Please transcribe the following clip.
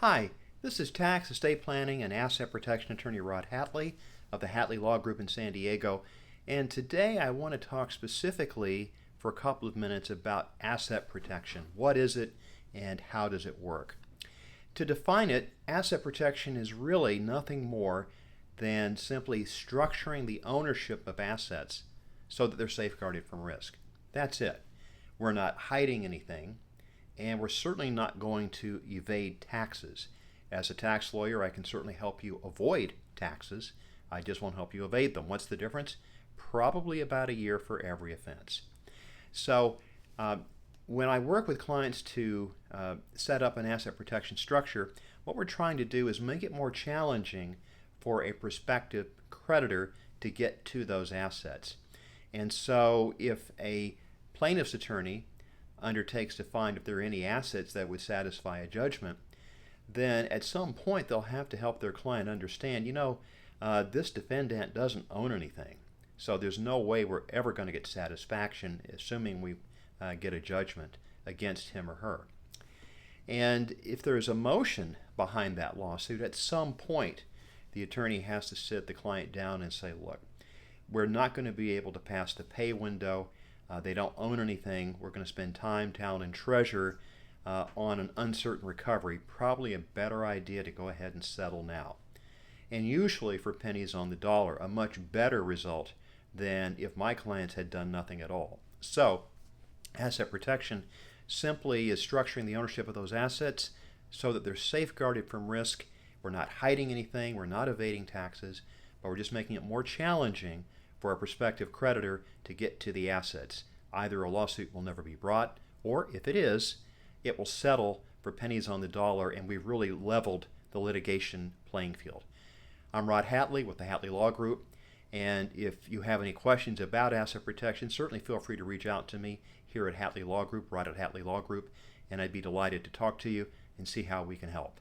Hi, this is tax, estate planning, and asset protection attorney Rod Hatley of the Hatley Law Group in San Diego. And today I want to talk specifically for a couple of minutes about asset protection. What is it and how does it work? To define it, asset protection is really nothing more than simply structuring the ownership of assets so that they're safeguarded from risk. That's it. We're not hiding anything, and we're certainly not going to evade taxes. As a tax lawyer, I can certainly help you avoid taxes. I just won't help you evade them. What's the difference? Probably about a year for every offense. So when I work with clients to set up an asset protection structure, what we're trying to do is make it more challenging for a prospective creditor to get to those assets. And so if a plaintiff's attorney undertakes to find if there are any assets that would satisfy a judgment, then at some point they'll have to help their client understand, this defendant doesn't own anything. So there's no way we're ever going to get satisfaction, assuming we get a judgment against him or her. And if there's a motion behind that lawsuit, at some point the attorney has to sit the client down and say, look, we're not going to be able to pass the pay window. They don't own anything. We're going to spend time, talent, and treasure on an uncertain recovery. Probably a better idea to go ahead and settle now. And usually for pennies on the dollar, a much better result than if my clients had done nothing at all. So asset protection simply is structuring the ownership of those assets so that they're safeguarded from risk. We're not hiding anything. We're not evading taxes, but we're just making it more challenging for a prospective creditor to get to the assets. Either a lawsuit will never be brought, or if it is, it will settle for pennies on the dollar, and we've really leveled the litigation playing field. I'm Rod Hatley with the Hatley Law Group, and if you have any questions about asset protection, certainly feel free to reach out to me here at Hatley Law Group, Rod at Hatley Law Group, and I'd be delighted to talk to you and see how we can help.